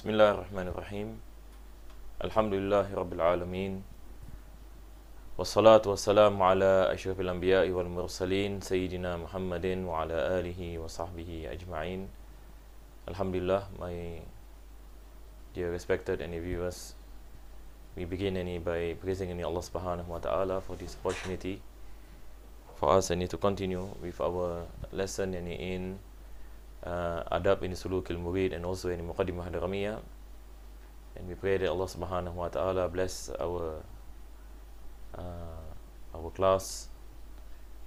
Bismillahirrahmanirrahim. Alhamdulillahi Rabbil Alameen. Wassalatu wassalamu ala ashrafil anbiya'i wal mursaleen Sayyidina Muhammadin wa ala alihi wa sahbihi ajma'in. Alhamdulillah, my dear respected any viewers, we begin by praising Allah subhanahu wa ta'ala for this opportunity for us to continue with our lesson in adab in suluk al-murid and also in Muqaddimah hadramiyyah. And we pray that Allah subhanahu wa ta'ala bless our class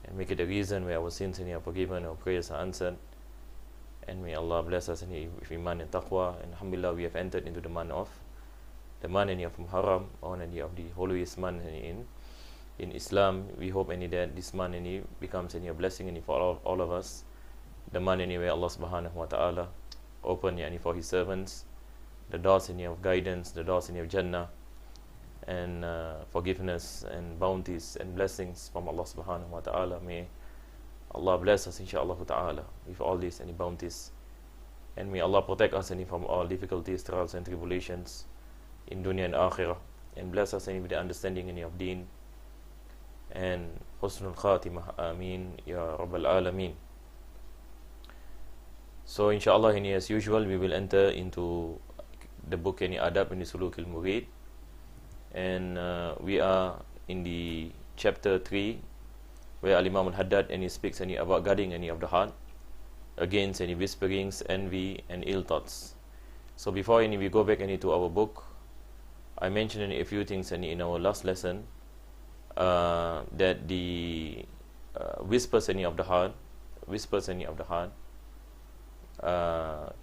and make it a reason where our sins are forgiven, our prayers are answered, and may Allah bless us with iman and taqwa. And alhamdulillah, we have entered into the month of Muharram, or of the holiest month in Islam. We hope that this month becomes a blessing for all of us. The month where Allah subhanahu wa ta'ala open for his servants the doors of guidance, the doors of Jannah, and forgiveness and bounties and blessings from Allah subhanahu wa ta'ala. May Allah bless us inshaAllah ta'ala with all these bounties, and may Allah protect us from all difficulties, trials and tribulations in dunya and akhirah, and bless us with the understanding of deen and husnul khatimah. Ameen ya rabbal alameen. So inshallah, as usual, we will enter into the book adab in suluk al-murid, and we are in the chapter 3, where Al-Imam al-Haddad speaks about guarding of the heart against any whisperings, envy and ill thoughts. So before we go back to our book, I mentioned a few things in our last lesson, that the whispers of the heart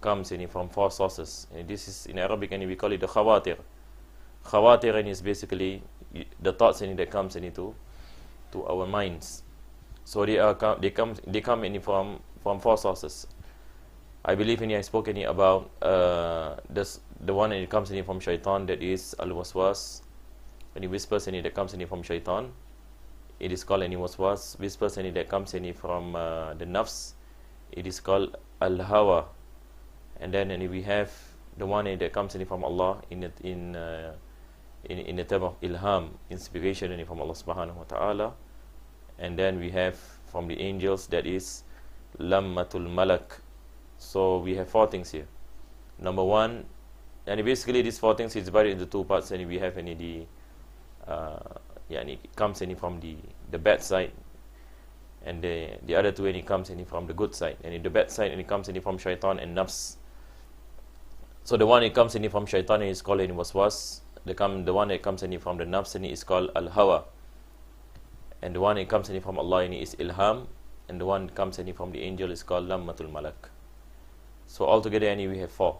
comes from four sources. And this is in Arabic, and we call it the khawatir. Khawatir is basically the thoughts that comes to our minds. So they come from four sources. I believe I spoke about the one that comes from shaitan, that is al-waswas. When he whispers that comes from shaitan, it is called waswas. Whispers that comes from the nafs, it is called al-hawa. And then we have the one that comes from Allah in the term of ilham, inspiration from Allah subhanahu wa ta'ala. And then we have from the angels, that is lammatul malak. So we have four things here. Number one, and basically these four things is divided into two parts, and we have it comes from the bad side, and the other two comes from the good side. And in the bad side, it comes from shaitan and nafs. So the one that comes from shaitan is called waswas. The one that comes from the nafs is called al-hawa. And the one that comes from Allah is ilham. And the one that comes from the angel is called lammatul malak. So altogether we have four.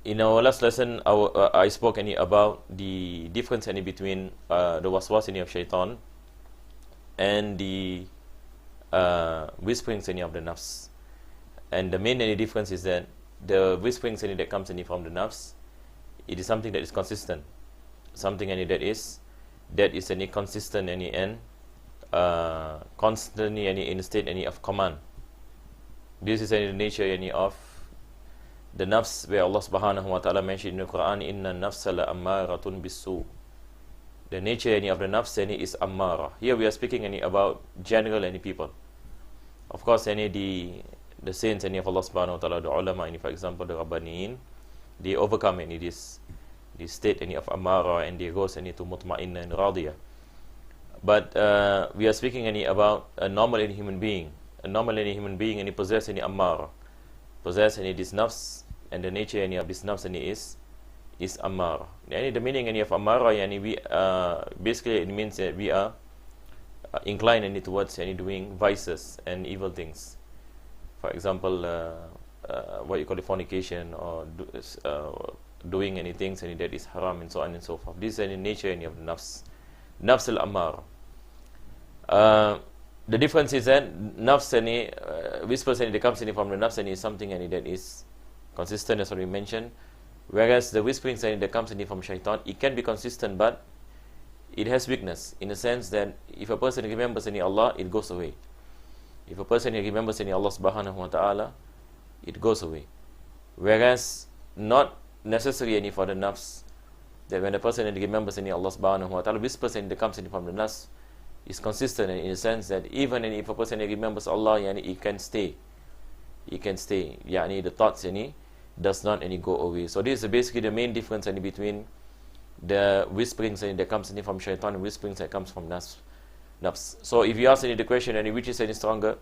In our last lesson, I spoke about the difference between the waswas of shaitan and the whisperings of the nafs. And the main difference is that the whisperings that comes from the nafs, it is something that is consistent, something that is consistent and constantly in a state of command. This is the nature of the nafs, where Allah subhanahu wa ta'ala mentioned in the Quran, inna nafsa la ammaratun bisu. The nature of the nafs is ammara. Here we are speaking about general people. Of course, the saints of Allah subhanahu wa ta'ala, the ulama, for example, the rabbaniin, they overcome this state of ammara, and they goes to mutma'inna and radiyah. But we are speaking about a normal human being. A normal human being, and he possesses ammara, possesses this nafs, and the nature of this nafs is ammara. The meaning of ammara, basically it means that we are inclined towards doing vices and evil things. For example, what you call fornication, or doing anything that is haram, and so on and so forth. This is the nature of the nafs al-ammara. The difference is that nafs whispers that comes from the nafs is something that is consistent, as we mentioned, whereas the whisperings that comes from shaitan, it can be consistent, but it has weakness, in the sense that if a person remembers Allah, it goes away. If a person remembers Allah subhanahu wa ta'ala, it goes away. Whereas not necessary any for the nafs, that when a person remembers any Allah subhanahu wa ta'ala, whispers and comes in from the nafs, is consistent in the sense that even if a person remembers Allah, he can stay. He can stay. The thoughts does not go away. So this is basically the main difference between the whisperings that comes from shaitan and whisperings that comes from nafs. So if you ask the question, which is stronger,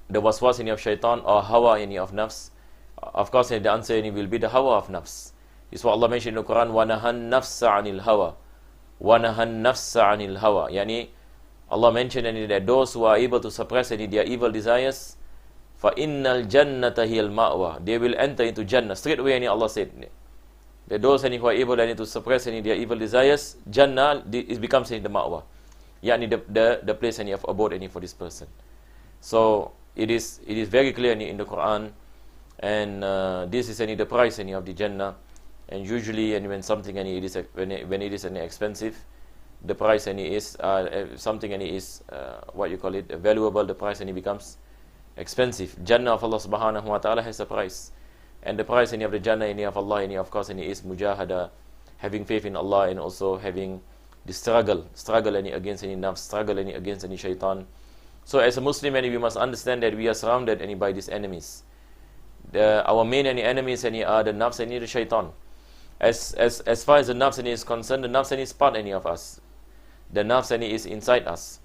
the waswas of shaitan or hawa of nafs, of course the answer will be the hawa of nafs. This is what Allah mentioned in the Quran, وَنَهَا النَّفْسَ عَنِ الْهَوَى وَنَهَا النَّفْسَ عَنِ الْهَوَى. Allah mentioned that those who are able to suppress their evil desires, فَإِنَّ الْجَنَّةَ هِيَ الْمَأْوَى, they will enter into Jannah. Straight away Allah said that those who are able to suppress their evil desires, Jannah it becomes the ma'wa, the place of abode for this person. So it is very clear in the Quran, and this is the price of the Jannah. And usually when something when it is expensive, the price is something is what you call it valuable, the price becomes expensive. Jannah of Allah subhanahu wa ta'ala has a price, and the price of the Jannah of Allah of course is mujahada, having faith in Allah, and also having the struggle against any nafs, struggle against any shaitan. So as a Muslim, we must understand that we are surrounded by these enemies. Our main enemies are the nafs and the shaitan. As far as the nafs is concerned, the nafs is part of us. The nafs is inside us.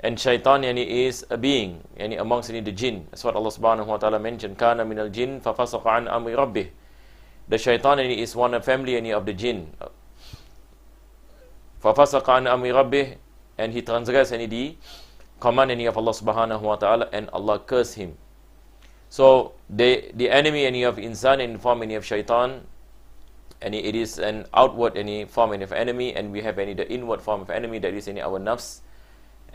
And shaitan is a being amongst the jinn. That's what Allah subhanahu wa ta'ala mentioned. Kana min al-jinn fafasaqa an amri rabbih. The shaitan is one of family of the jinn. Fafasaqa an amri rabbih, and he transgressed the command of Allah subhanahu wa ta'ala, and Allah cursed him. So the enemy of insan in form of shaitan, and it is an outward form of enemy, and we have the inward form of enemy, that is our nafs.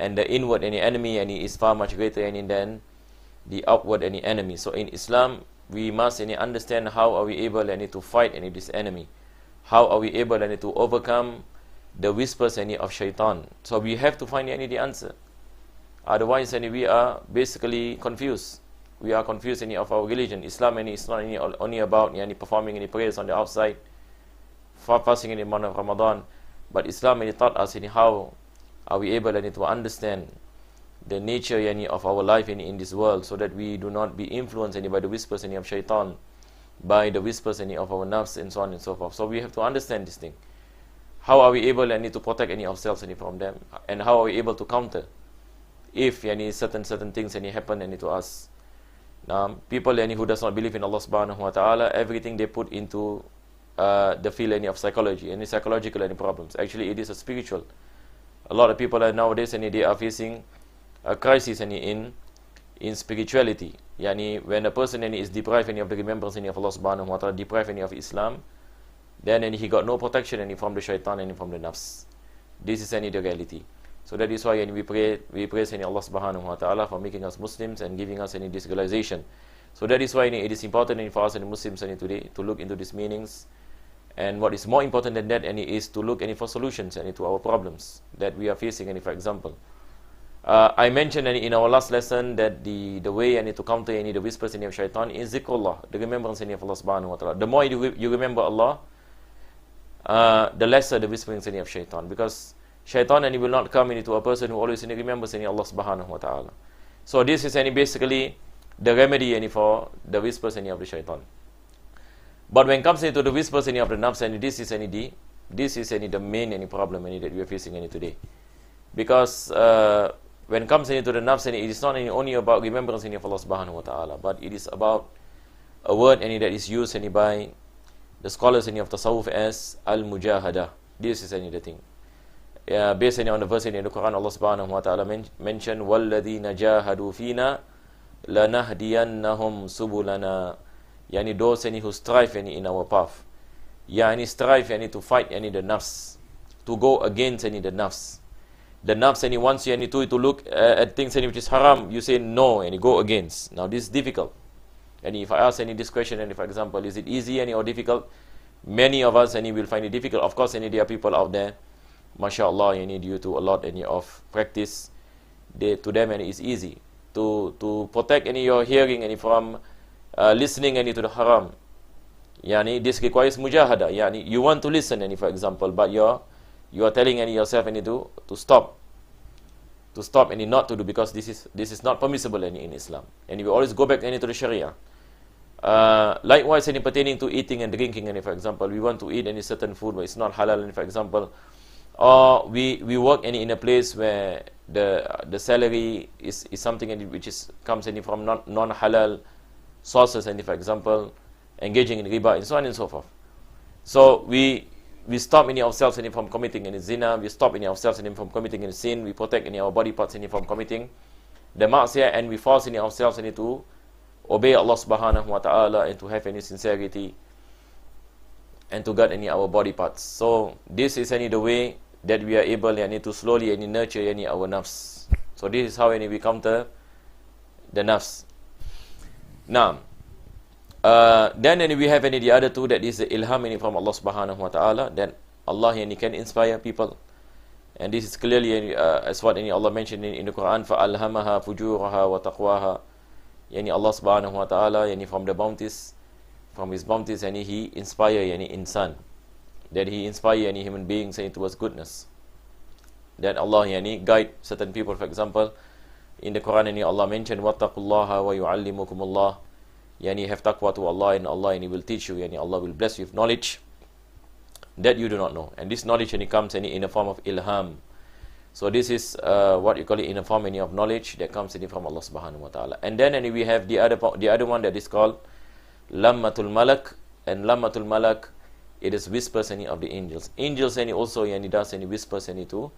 And the inward enemy is far much greater than the outward enemy. So in Islam, we must understand how are we able to fight this enemy. How are we able to overcome the whispers of shaitan. So we have to find the answer. Otherwise we are basically confused. We are confused of our religion. Islam is not only about performing any prayers on the outside, fasting in the month of Ramadan, but Islam taught us how are we able to understand the nature of our life in this world, so that we do not be influenced by the whispers of shaitan, by the whispers of our nafs, and so on and so forth. So we have to understand this thing. How are we able to protect ourselves from them, and how are we able to counter if certain things happen to us. Now, people who does not believe in Allah subhanahu wa ta'ala, everything they put into the field of psychology, any psychological problems. Actually, it is a spiritual. A lot of people nowadays they are facing a crisis in spirituality. When a person is deprived of the remembrance of Allah subhanahu wa ta'ala, deprived of Islam, then he got no protection from the shaitan and from the nafs. This is the reality. So that is why we praise Allah subhanahu wa ta'ala for making us Muslims and giving us this realization. So that is why it is important for us Muslims today to look into these meanings. And what is more important than that is to look for solutions to our problems that we are facing. For example, I mentioned in our last lesson that the way to counter the whispers of shaitan is zikrullah, the remembrance of Allah subhanahu wa ta'ala. The more you remember Allah, the lesser the whisperings of shaitan, because shaitan will not come into a person who always remembers Allah subhanahu wa ta'ala. So this is basically the remedy for the whispers of the shaitan. But when it comes into the whispers of the nafs, this is the main problem that we are facing today. Because when it comes into the nafs, it is not only about remembrance of Allah subhanahu wa ta'ala, but it is about a word that is used by the scholars of tasawwuf as al-mujahada. This is the thing. Based on the verse in the Quran, Allah subhanahu wa ta'ala mentioned, وَالَّذِينَ جَاهَدُوا فِينَا لَنَهْدِيَنَّهُمْ سُبُلَنَا. Those who strive in our path. Strive to fight the nafs, to go against the nafs. The nafs wants you to look at things which is haram, you say no and you go against. Now this is difficult. And if I ask this question, for example, is it easy or difficult? Many of us will find it difficult. Of course, there are people out there, mashallah, due to a lot of practice, to them it is easy to protect your hearing from listening to the haram. Yani this requires mujahada. Yani you want to listen, and for example, but you are telling yourself to stop. To stop and not to do, because this is not permissible in Islam. And we always go back to the Sharia. Likewise, pertaining to eating and drinking, and for example, we want to eat any certain food but it's not halal, and for example, or we work in a place where the salary is something which comes from non-halal sources, and for example, engaging in riba and so on and so forth. So we stop ourselves from committing any zina, we stop ourselves from committing any sin, we protect our body parts from committing the ma'siyah, and we force ourselves to obey Allah subhanahu wa ta'ala and to have any sincerity and to guard our body parts. So this is the way that we are able to slowly nurture our nafs. So this is how we counter the nafs. Now, then we have the other two, that is the ilham from Allah subhanahu wa ta'ala. Then Allah can inspire people, and this is clearly as what Allah mentioned in the Quran, فَأَلْهَمَهَا فُجُورَهَا وَتَقْوَاهَا. Allah subhanahu wa ta'ala from the bounties, from His bounties, and He inspire insan, that He inspire human beings towards goodness. That Allah guide certain people. For example, in the Quran Allah mentioned وَاتَّقُوا اللَّهَ وَيُعَلِّمُكُمُ اللَّهِ. Have taqwa to Allah, and Allah will teach you, Allah will bless you with knowledge that you do not know. And this knowledge comes in a form of ilham. So this is what you call it, in a form of knowledge that comes from Allah subhanahu wa ta'ala. And then we have the other one that is called lammatul malak. And lammatul malak, it is whispers of the angels. Angels also does whispers to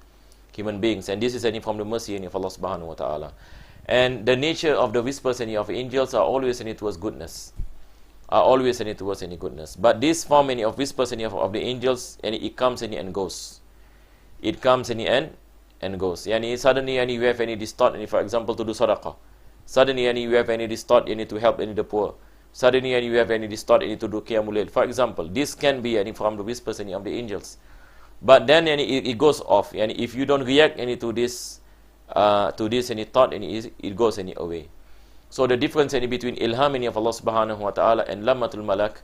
human beings, and this is from the mercy of Allah subhanahu wa ta'ala. And the nature of the whispers of angels are always towards goodness, goodness. But this form of whispers of the angels, it comes and goes. It comes and goes. Suddenly you have this thought, for example, to do sadaqah. Suddenly you have this thought, to help the poor. Suddenly you have this thought, to do qiyamul layl. For example, this can be from the whispers of the angels. But then it goes off. If you don't react to this thought, it goes away. So the difference between ilham of Allah subhanahu wa ta'ala and lammatul malak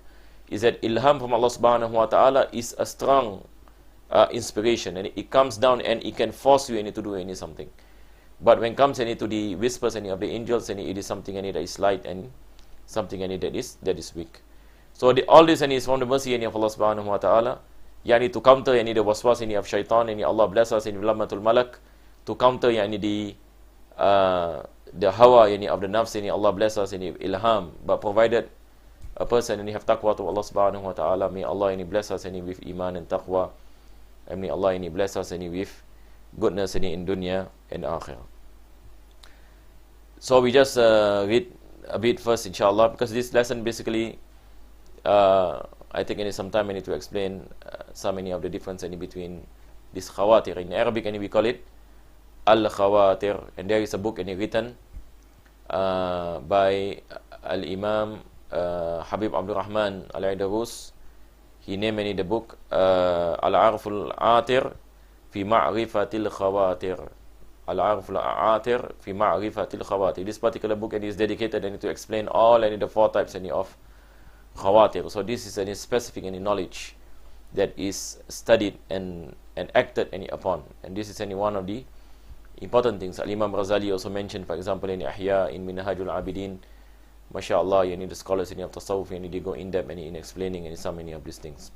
is that ilham from Allah subhanahu wa ta'ala is a strong inspiration, and it comes down and it can force you to do something. But when it comes to the whispers of the angels, it is something that is light and something that is weak. So all this is from the mercy of Allah subhanahu wa ta'ala. To counter the waswas of shaitan, and Allah bless us in lammatul malak, to counter the hawa of the nafs, Allah bless us in ilham. But provided a person have taqwa to Allah subhanahu wa ta'ala, may Allah bless us with iman and taqwa, and may Allah bless us with goodness in dunya and akhirah. So we just read a bit first, inshallah, because this lesson basically I think some time I need to explain so many of the difference between this khawatir. In Arabic we call it al-khawatir, and there is a book written by al-Imam Habib Abdul Rahman al-Aidarus. He named the book Al-Arful Atir fi Ma'rifatil Khawatir. Al-Arful Atir fi Ma'rifatil Khawatir. This particular book is dedicated to explain all the four types of khawatir. So this is a specific knowledge that is studied and acted upon. And this is one of the important things. Al-Imam Razali also mentioned, for example, in Ihya, in Minhajul Abidin, mashallah, the scholars of Tasawwuf, they go in depth in explaining so many of these things.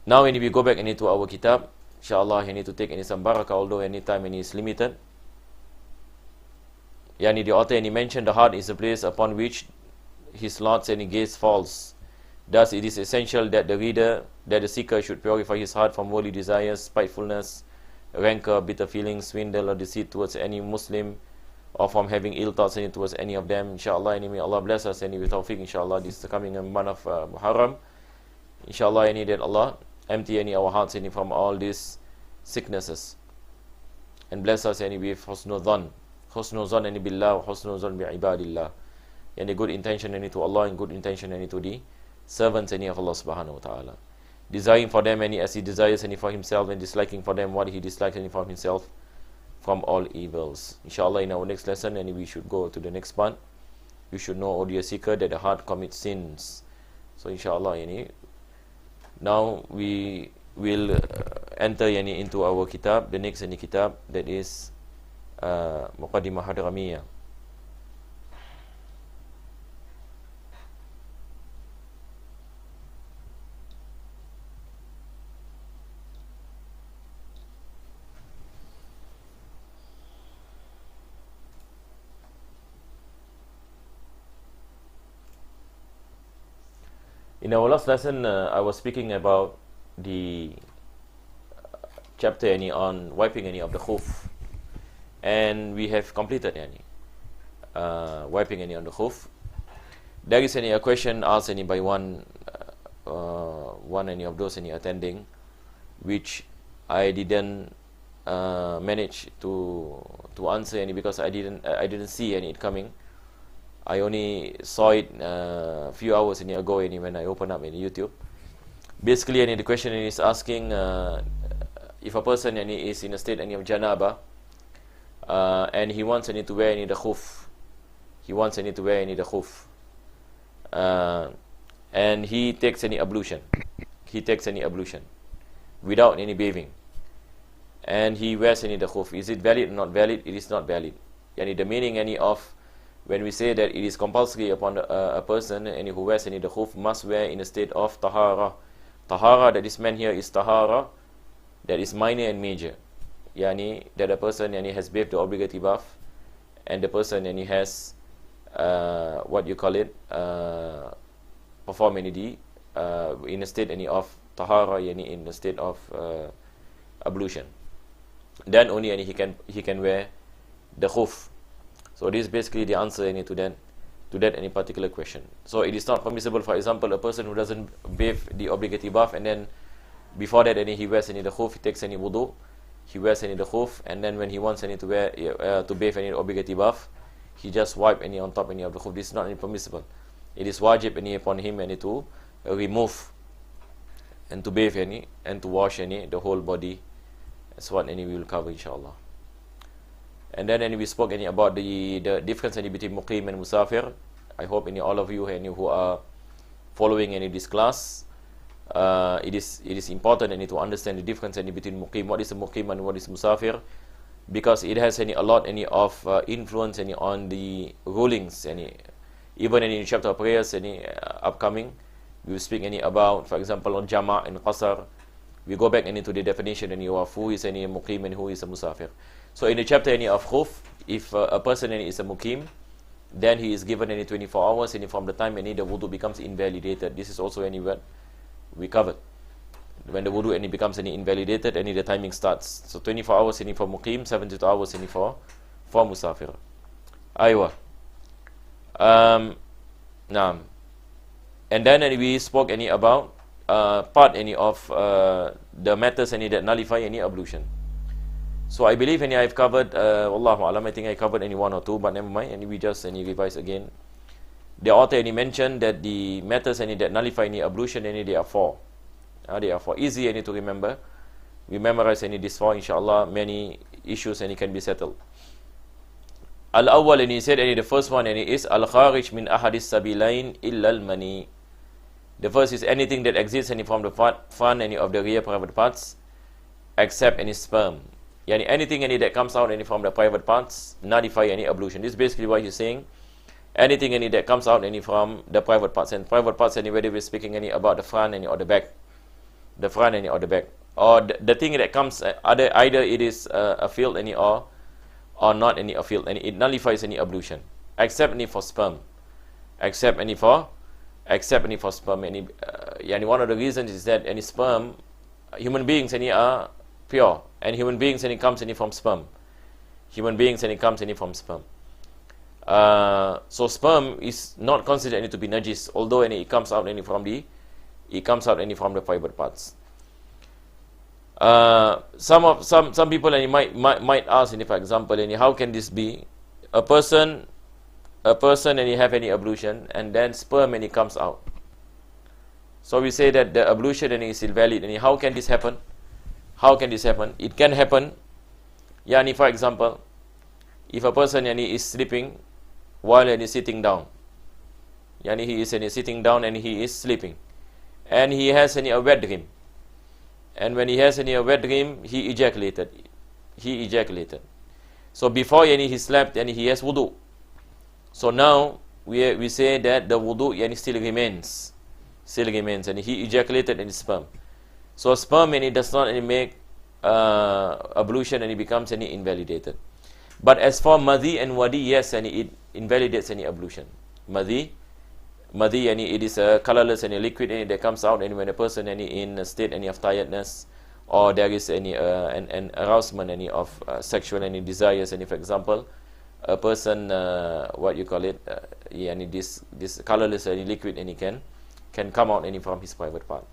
Now when we go back into our kitab, inshallah, you need to take some barakah, although any time is limited. The author mentioned the heart is the place upon which his thoughts and gaze falls. Thus it is essential that the seeker should purify his heart from worldly desires, spitefulness, rancor, bitter feelings, swindle or deceit towards any Muslim, or from having ill thoughts towards any of them. Inshallah, may Allah bless us with tawfiq. Inshallah, this is coming in month of Muharram. Inshallah, that Allah empty our hearts from all these sicknesses, and bless us with husnul dhan billah, husnul dhan bi ibadillah, and a good intention to Allah and good intention to the servants of Allah subhanahu wa ta'ala, desiring for them as He desires for Himself, and disliking for them what He dislikes for Himself from all evils. Inshallah, in our next lesson, we should go to the next part. You should know, O dear seeker, that the heart commits sins, So inshallah yani, now we will enter yani into our kitab, the next yani kitab, that is Muqaddimah hadramiyyah. In our last lesson, I was speaking about the chapter any on wiping any of the khuf, and we have completed any wiping any on the khuf. There is any a question asked any by one any of those any attending, which I didn't manage to answer any because I didn't see any it coming. I only saw it a few hours ago when I opened up in YouTube. Basically, the question is asking if a person is in a state of janaba and he wants to wear the khuf. He wants to wear the khuf. And he takes any ablution. He takes any ablution without any bathing. And he wears the khuf. Is it valid or not valid? It is not valid. The meaning of when we say that it is compulsory upon a person who wears the khuf must wear in a state of tahara. Tahara that is meant here is tahara that is minor and major. That a person has bathed the obligatory bath, and the person has what you call it perform in a state of tahara, in a state of ablution. Then only he can wear the khuf. So this is basically the answer to that any particular question. So it is not permissible, for example, a person who doesn't bathe the obligatory bath and then before that he wears the khuf, he takes any wudu, he wears the khuf, and then when he wants to wear to bathe any obligatory bath, he just wipe on top of the khuf. This is not permissible. It is wajib upon him to remove and to bathe and to wash the whole body. That's what we will cover inshallah. And then we spoke about the difference between muqim and musafir. I hope all of you who are following this class, it is important to understand the difference between muqim, what is a muqim and what is musafir, because it has a lot of influence on the rulings. Even in the chapter of prayers upcoming, we will speak about, for example, on jama' and qasar. We go back into the definition of who is a muqim and who is a musafir. So in the chapter of khuf, if a person is a muqim, then he is given 24 hours from the time the wudu becomes invalidated. This is also what we covered. When the wudu becomes invalidated, the timing starts. So 24 hours for muqim, 72 hours for musafir. Aywa. Naam. And then we spoke about part of the matters that nullify any ablution. So I believe I've covered, Wallahu alam, I think I covered one or two, but never mind, and we just revise again. The author mentioned that the matters that nullify any ablution, they are four. They are four. Easy to remember. We memorize this four, inshallah, many issues can be settled. Al-awwal, and he said, the first one is al-kharij min ahadis sabilain illa al-mani. The first is anything that exists from the front of the rear private parts, except any sperm. Anything that comes out from the private parts nullify any ablution. This is basically what he's saying. Anything that comes out from the private parts, and private parts whether we're speaking about the front or the back, the front or the back, or the thing that comes either it is a field or not a field, and it nullifies any ablution, except for sperm, except for sperm. One of the reasons is that any sperm, human beings are pure, and human beings comes from sperm. Human beings comes from sperm. So sperm is not considered to be najis, although it comes out from the private parts. Some people might ask, for example, how can this be? A person have any ablution, and then sperm comes out. So we say that the ablution is still valid. And how can this happen? How can this happen? It can happen. For example, if a person is sleeping while sitting down, Yani he is sitting down and he is sleeping, and he has a wet dream, and when he has a wet dream, he ejaculated. So before he slept and he has wudu. So now we say that the wudu still remains, and he ejaculated in sperm. So sperm does not make ablution and it becomes invalidated. But as for madhi and wadi, yes, and it invalidates any ablution. Madhi, it is a colorless and a liquid that comes out, and when a person in a state of tiredness, or there is an arousement of sexual desires, for example, a person this colorless liquid can come out from his private part.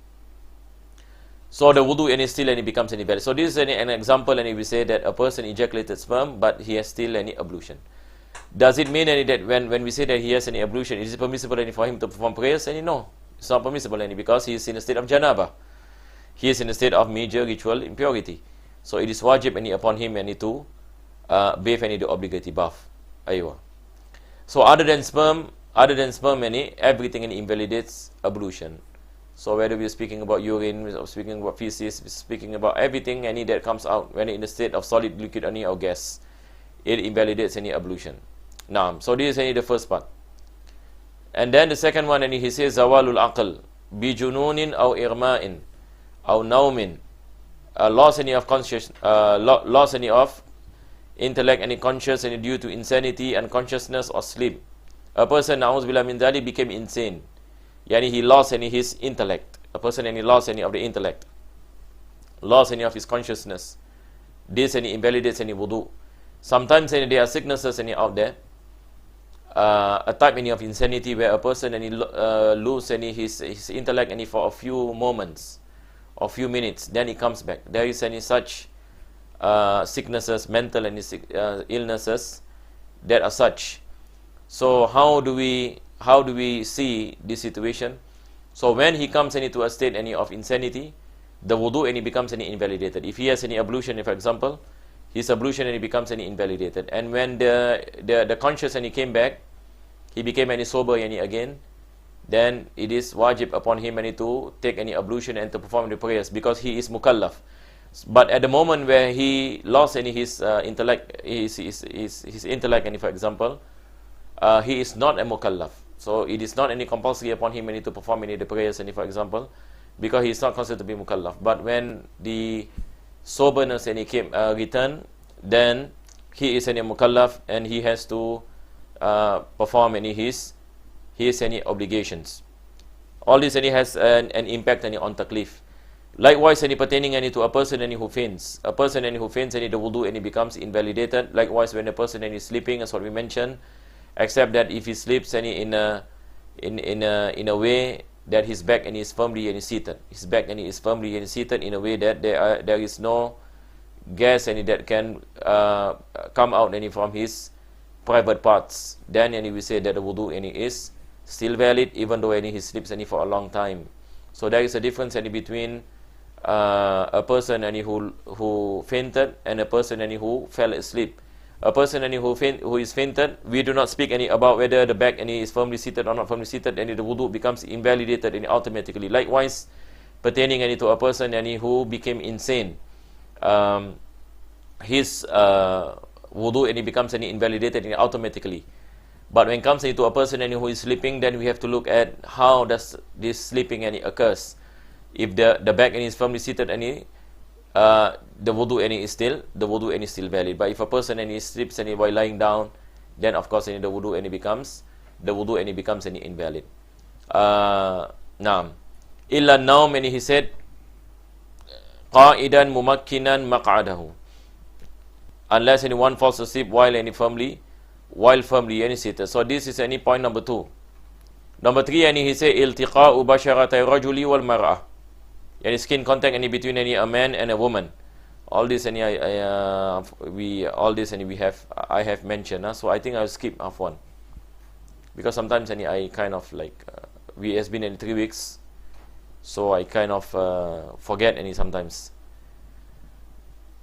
So the wudu still becomes invalid. So this is an example, and we say that a person ejaculated sperm, but he has still ablution. Does it mean that when we say that he has any ablution, is it permissible for him to perform prayers? No, it's not permissible because he is in a state of janabah. He is in a state of major ritual impurity. So it is wajib upon him to bathe the obligatory bath. Aywa. So other than sperm, everything invalidates ablution. So whether we are speaking about urine, we are speaking about feces, we are speaking about everything that comes out when in a state of solid, liquid, or gas, it invalidates any ablution. Now, so this is the first part. And then the second one, he says zawalul aql bi jununin aw irma'in aw naumin, loss of conscious, loss of intellect and conscious due to insanity, unconsciousness, or sleep. A person, na'udzubillah min dhalik, became insane. He lost his intellect. A person lost of the intellect, lost of his consciousness. This invalidates wudu. Sometimes there are sicknesses out there, a type of insanity where a person loses his intellect for a few moments or few minutes, then he comes back. There is such sicknesses, mental illnesses that are such. So how do we see this situation? So when he comes into a state of insanity, the wudu becomes invalidated. If he has any ablution, for example, his ablution becomes invalidated. And when the conscious came back, he became sober again, then it is wajib upon him to take ablution and to perform the prayers, because he is mukallaf. But at the moment where he lost his intellect, his intellect, for example, he is not a mukallaf. So it is not compulsory upon him to perform the prayers, for example, because he is not considered to be mukallaf. But when the soberness came return, then he is mukallaf, and he has to perform his obligations. All this has an impact on taklif. Likewise, pertaining to a person who faints. A person who faints, the wudu becomes invalidated. Likewise, when a person is sleeping, as what we mentioned, except that if he sleeps in a way that his back is firmly seated, his back is firmly seated in a way that there is no gas that can come out from his private parts, then we say that the wudu is still valid, even though he sleeps for a long time. So there is a difference between a person who fainted and a person who fell asleep. A person who is fainted, we do not speak about whether the back is firmly seated or not firmly seated, and the wudu becomes invalidated automatically. Likewise, pertaining to a person who became insane, his wudu becomes invalidated automatically. But when it comes to a person who is sleeping, then we have to look at how does this sleeping occurs. If the back is firmly seated, the wudu is still valid. But if a person sleeps while lying down, then of course the wudu becomes invalid. Naam. Illa naum, he said, qa'idan mumakkinan maq'adahu, unless anyone falls asleep while firmly seated. So this is point number 2. Number 3, he said iltiqa'u basharatay rajuli wal mar'ah, skin contact between a man and a woman. All this I have mentioned. So I think I'll skip half one, because sometimes I kind of we has been in 3 weeks, so I kind of forget sometimes.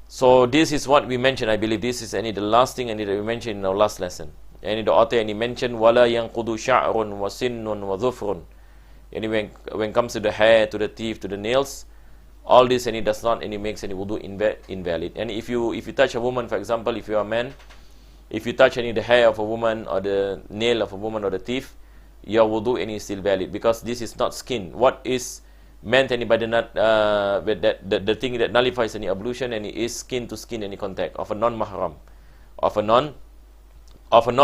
So this is what we mentioned. I believe this is the last thing that we mentioned in our last lesson. And the author and he mentioned wala yanqudu sha'run wa sinnun wa dhufrun. And when it comes to the hair, to the teeth, to the nails, all this and it does not and it makes any wudu invalid. And if you touch a woman, for example, if you are a man, if you touch any the hair of a woman or the nail of a woman or the teeth, your wudu and is still valid, because this is not skin. What is meant any by the thing that nullifies any ablution and is skin to skin any contact of a non-mahram, of a non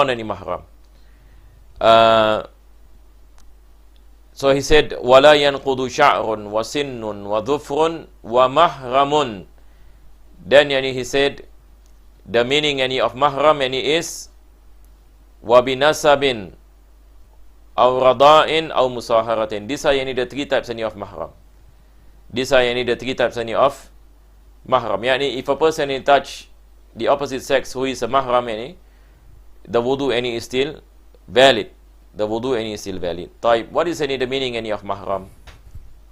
any mahram. So he said, wala yanqudu sha'run wa sinnun wa dhufrun wa mahramun. Then he said, the meaning of mahram is wa binasabin aw rada'in aw musaharatin. These are the three types of mahram. These are the three types of mahram. If a person touch the opposite sex who is a mahram, the wudu is still valid. The wudu is still valid. What is the meaning of mahram?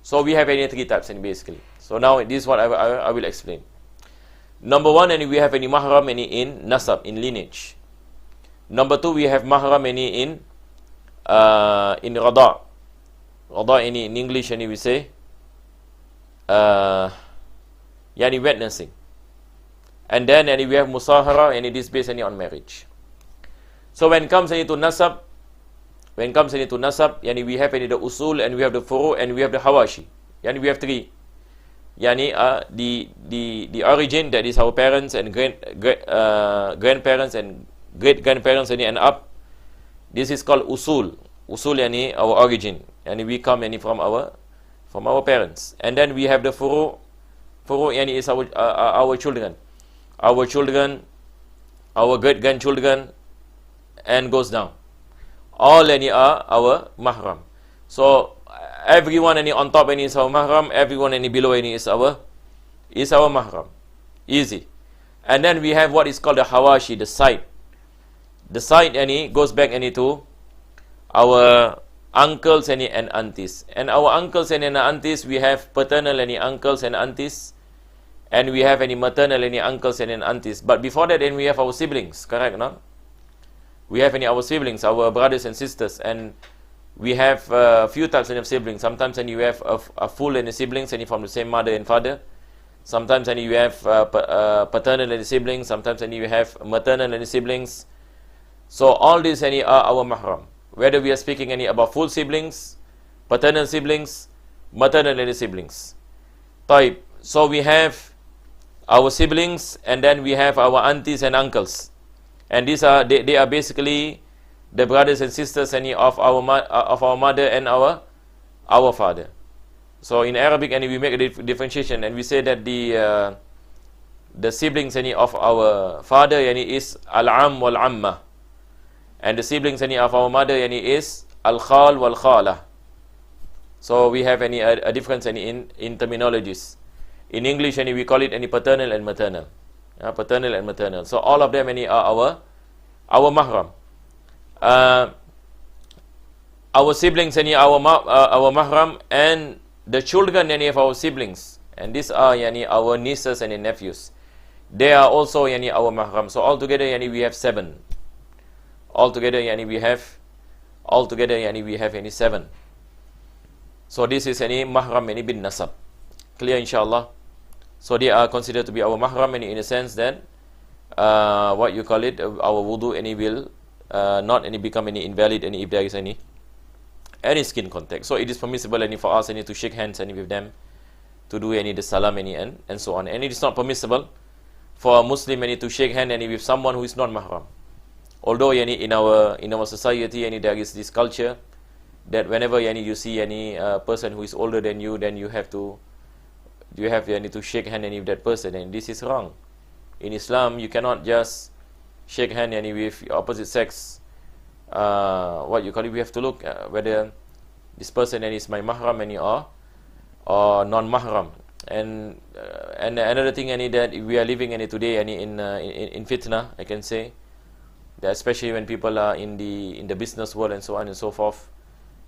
So we have three types basically. So now this is what I will explain. Number one, we have any mahram in nasab, in lineage. Number two, we have mahram in rada. Rada in English we say wet nursing. And then we have musahara, and it is based on marriage. So when it comes to nasab, we have the usul, and we have the furu, and we have the hawashi. We have three. The origin, that is our parents and grandparents and great-grandparents and up. This is called usul. Usul our origin, and we come from our parents. And then we have the furu. Furu is our children, our great-grandchildren, and goes down. All are our mahram. So everyone on top is our mahram, everyone below is our mahram. Easy. And then we have what is called the hawashi, the side. The side goes back to our uncles and aunties. And our uncles and aunties, we have paternal uncles and aunties, and we have maternal uncles and aunties. But before that, then we have our siblings, correct, no? We have our siblings, our brothers and sisters, and we have a few types of siblings. Sometimes you have a full siblings from the same mother and father. Sometimes you have paternal siblings. Sometimes you have maternal siblings. So all these are our mahram. Whether we are speaking about full siblings, paternal siblings, maternal siblings. So we have our siblings, and then we have our aunties and uncles. And these are they are basically the brothers and sisters of our mother and our father. So in Arabic, we make a differentiation, and we say that the siblings of our father is al-am wal-amma, and the siblings of our mother is al-khal wal-khala. So we have a difference in terminologies. In English, we call it paternal and maternal. Paternal and maternal. So all of them are our mahram. Our siblings our mahram, and the children of our siblings, and these are our nieces and nephews. They are also our mahram. So altogether we have 7. Altogether we have 7. So this is mahram bin nasab. Clear, inshallah. So they are considered to be our mahram in a sense that what you call it, our wudu will not become invalid if there is any skin contact. So it is permissible for us to shake hands with them, to do the salam and so on. And it is not permissible for a Muslim to shake hand with someone who is not mahram. Although in our society there is this culture that whenever you see any person who is older than you, then you have to shake hand with that person, and this is wrong. In Islam, you cannot just shake hand with your opposite sex. What you call it? We have to look whether this person is my mahram or non-mahram. And another thing that we are living today in fitna, I can say, that especially when people are in the business world and so on and so forth.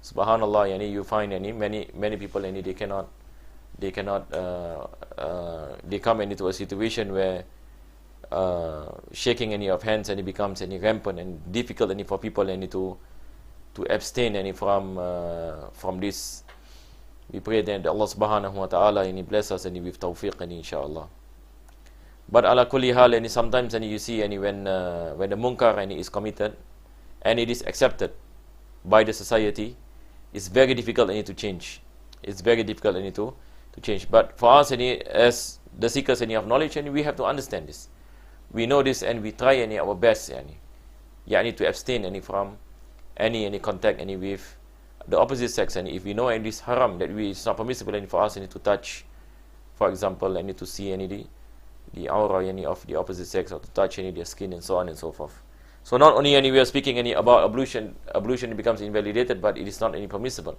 Subhanallah, you find many people they come into a situation where shaking any of hands, and it becomes any rampant and difficult any for people any to abstain any from this. We pray that Allah subhanahu wa ta'ala any bless us any with tawfiq any inshallah. But ala kulli hal, any sometimes any you see any when the munkar any is committed and it is accepted by the society, it's very difficult any to change. It's very difficult any to change. But for us any as the seekers any of knowledge, and we have to understand this. We know this and we try any our best any to abstain any from any contact any with the opposite sex, and if we know any is haram, that it's not permissible any for us any to touch, for example, any to see any the aura any of the opposite sex, or to touch any their skin and so on and so forth. So not only any we are speaking any about ablution becomes invalidated, but it is not any permissible.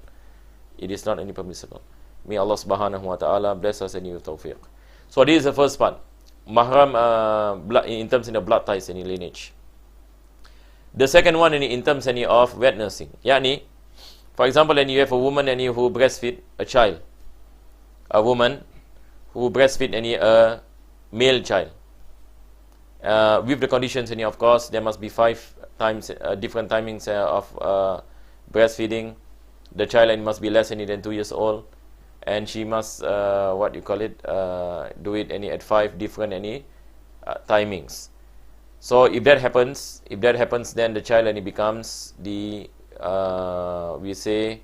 It is not any permissible. May Allah subhanahu wa ta'ala bless us any with tawfiq. So this is the first part. Mahram in terms of the blood ties any lineage. The second one in terms any of wet nursing. Yani, for example, and you have a woman any who breastfeed a child. A woman who breastfeed any a male child. With the conditions any, of course, there must be 5 times different timings of breastfeeding. The child must be less than 2 years old, and she must do it any at 5 different any timings. So if that happens, then the child any becomes the we say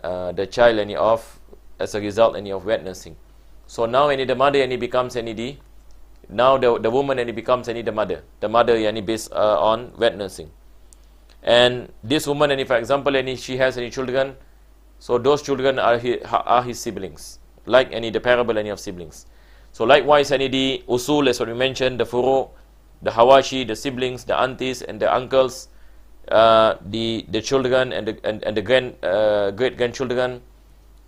the child any of as a result any of wet nursing. So now any the mother any becomes any the woman any becomes any the mother any based on wet nursing. And this woman any, for example, any she has any children, so those children are his siblings, like any the parable any of siblings. So likewise any the usul, as what we mentioned, the furu, the hawashi, the siblings, the aunties and the uncles, the children and the great grandchildren,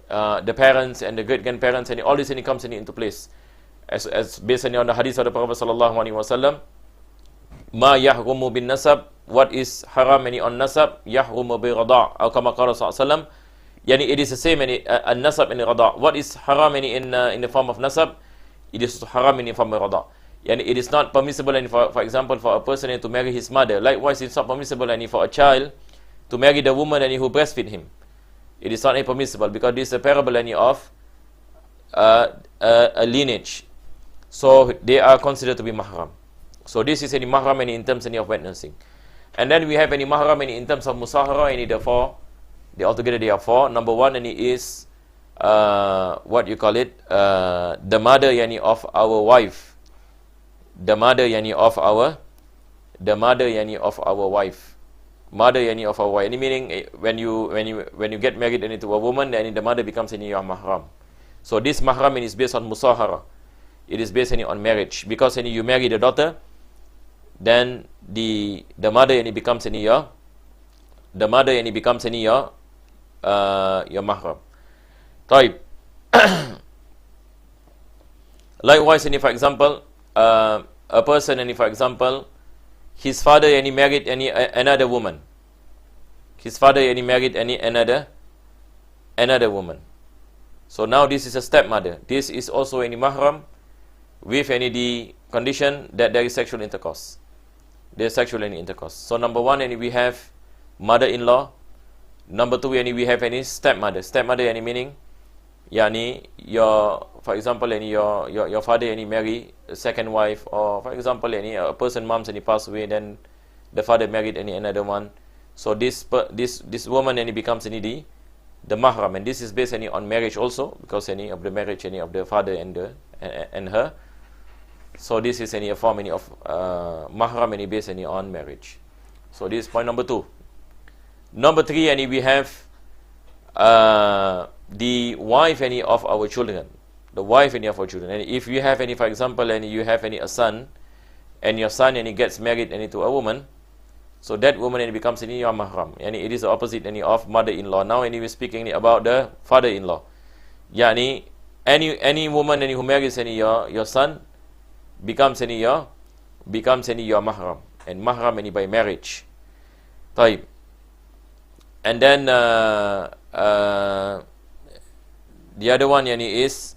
the parents and the great grandparents, and all this any comes into place as based on the hadith of the Prophet sallallahu alaihi wasallam. Ma yahrumu bin nasab, what is haram any on nasab, yahrumu bi rada', or kama qala sallallahu alaihi wasallam. Yani it is the same any an nasab and rada'. What is haram any in the form of nasab, it is haram in the form of rada'. Yani it is not permissible any for example for a person to marry his mother. Likewise, it's not permissible any for a child to marry the woman any who breastfeed him. It is not any permissible, because this is a parable any of a lineage. So they are considered to be mahram. So this is any mahram any in terms any of wet nursing. And then we have any mahram any in terms of musahara, any therefore altogether they are 4. Number 1 any is the mother yani of our wife. The mother yani of our wife. Mother yani of our wife. Any meaning when you get married any to a woman, then the mother becomes any your mahram. So this mahram is based on musahara. It is based on marriage, because you marry the daughter, then the mother becomes your mahram. Type. Likewise, for example, a person for example, his father married another woman. His father married another woman. So now this is a stepmother. This is also any mahram, with the condition that there is sexual intercourse. There is sexual intercourse. So number 1 we have mother-in-law. Number 2 we have stepmother. Stepmother meaning for example your father marry a second wife, or for example a person moms pass away, then the father married another one. So this woman becomes the mahram, and this is based on marriage also, because of the marriage of the father and her. So this is a form of mahram based on marriage. So this is point number 2. Number 3 we have the wife of our children. The wife of our children. And if you have for example you have a son, and your son gets married to a woman, so that woman becomes your mahram. And it is the opposite of mother-in-law. Now we're speaking about the father-in-law. Yani any woman who marries your son becomes your mahram, and mahram by marriage. Taib. And then the other one is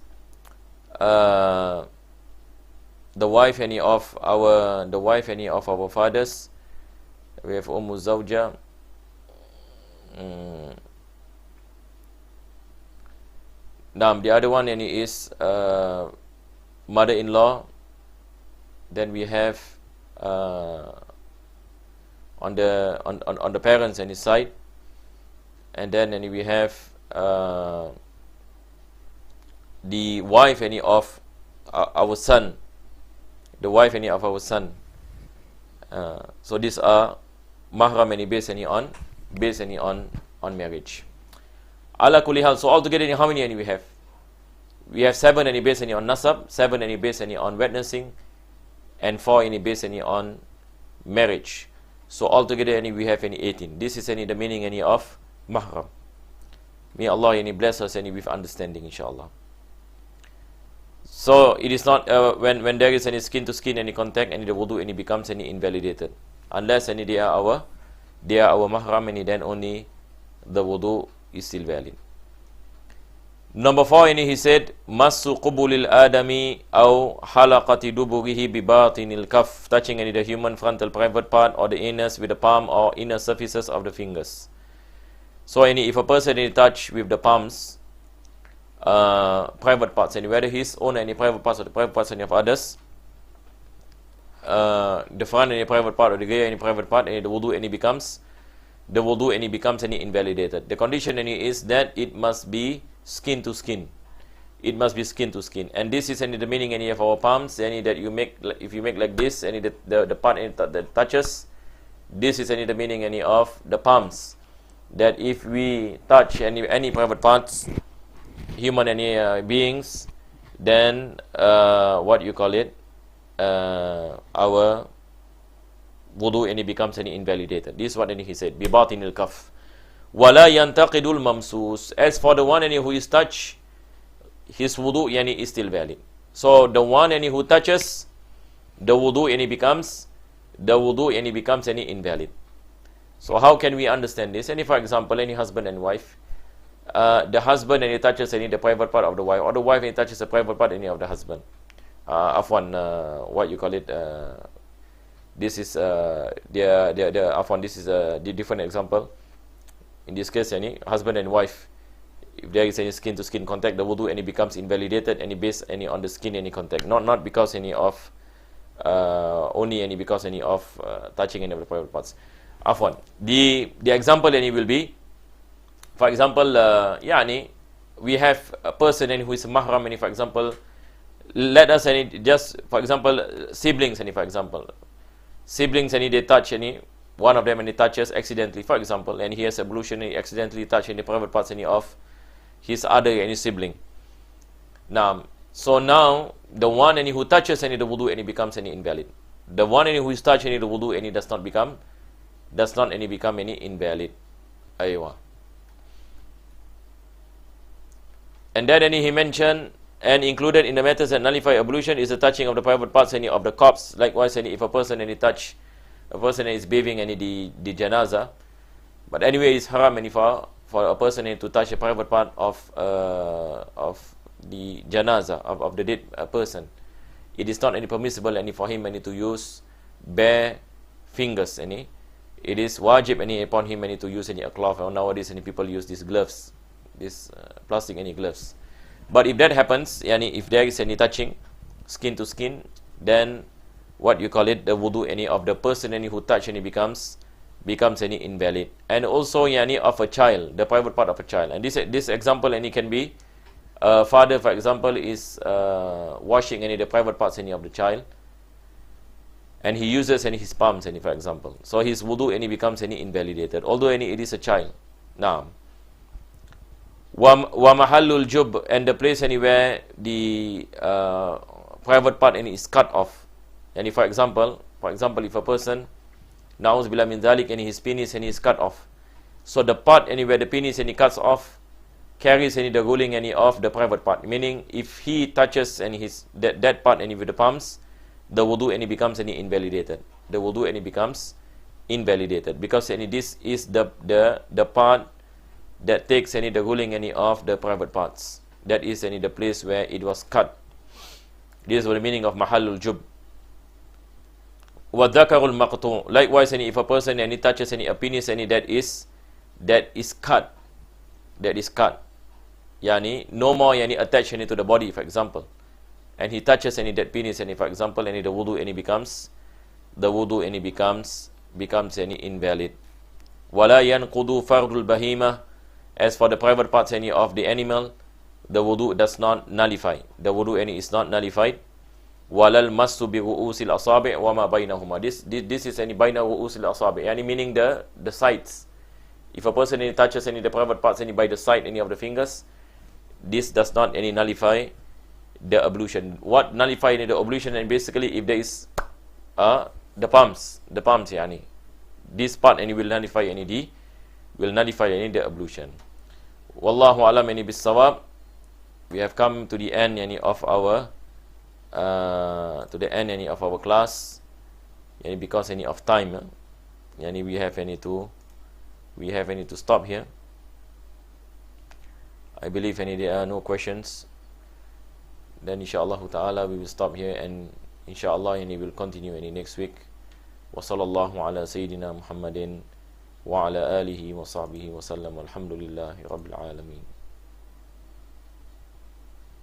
the wife any of our fathers. We have Zawja. Now the other one is mother-in-law. Then we have on the parents and his side, and then we have the wife of our son, the wife of our son. So these are mahram based on marriage. Ala kulli hal. So altogether, how many we have? We have 7 based on nasab, 7 based on witnessing, and 4 based on marriage. So altogether, we have 18. This is the meaning of mahram. May Allah bless us with understanding, inshallah. So it is not when there is any skin to skin contact, the wudu becomes invalidated, unless they are our mahram, then only the wudu is still valid. Number 4, he said, Massu qubulil adami aw halaqati duburihi bi batinil kaf, touching the human frontal private part or the anus with the palm or inner surfaces of the fingers. So if a person touch with the palms, private parts, whether his own private parts or the private parts of others, the front private part or the rear private part, the wudu becomes invalidated. The condition is that it must be skin to skin. It must be skin to skin, and this is the meaning of our palms. That you make, if you make like this, the part that touches, this is the meaning of the palms. That if we touch any private parts, human beings, then our wudu becomes invalidated. This is what he said. Bi batinil kaf. Wala yantaqidul mamsus. As for the one who is touched, his wudu is still valid. So the one who touches, the wudu becomes invalid. So how can we understand this? For example, any husband and wife, the husband touches the private part of the wife, or the wife touches the private part of the husband. This is this is the different example. In this case, husband and wife, if there is any skin to skin contact, the wudu becomes invalidated based on the skin contact, not because only because of touching any of the private parts. The example will be, for example, we have a person who is mahram, for example, let us just, for example, siblings, for example, siblings, they touch one of them touches accidentally, for example, and he has ablution, he accidentally touches the private parts of his other sibling. Now the one who touches the wudu becomes invalid. The one who is touching the wudu does not become invalid. Aywa. And then he mentioned, and included in the matters that nullify ablution is the touching of the private parts of the corpse. Likewise, if a person touch a person is bathing the janaza, but anyway, it's haram for a person to touch a private part of the janaza of the dead person. It is not permissible for him to use bare fingers. It is wajib upon him to use a cloth. Or nowadays people use these gloves, this plastic gloves. But if that happens, if there is any touching skin to skin, then the wudu of the person who touch becomes invalid. And also of a child, the private part of a child. And this example can be father, for example, is washing the private parts of the child, and he uses his palms, for example. So his wudu becomes invalidated, although it is a child. Now, wa mahallul jub, and the place where the private part is cut off. And for example, if a person, na'uzubillah min dhalik, his penis is cut off, so the part where the penis cuts off carries the ruling of the private part. Meaning, if he touches that part with the palms, the wudu becomes invalidated. The wudu becomes invalidated, because this is the part that takes the ruling of the private parts. That is the place where it was cut. This is the meaning of mahallul jub. وَالذَّكَرُ الْمَقْطُوعُ. Likewise, if a person touches a penis that is cut, yani no more attached to the body, for example, and he touches that penis, for example, the wudu becomes invalid. وَلَا يَنْقُضُ فَرْضُ الْبَهِيمَةِ. As for the private parts of the animal, the wudu does not nullify. The wudu is not nullified. وَلَا الْمَسُّ بِرُؤُوسِ الْأَصَابِعِ وَمَا بَيْنَهُمَا. This is بَيْنَ رُؤُوسِ الْأَصَابِعِ, yani meaning the sides. If a person touches the private parts by the side of the fingers, this does not nullify the ablution. What nullify the ablution? And basically, if there is the palms, yani this part will nullify the ablution. Wallahu alam bis-sawab. We have come to the end of our class, because of time, we have to stop here. I believe there are no questions. Then inshallah ta'ala we will stop here, and inshallah we will continue next week. Wa sallallahu ala sayyidina Muhammadin wa ala alihi wa sahbihi wa sallam. Alhamdulillahi rabbil alamin.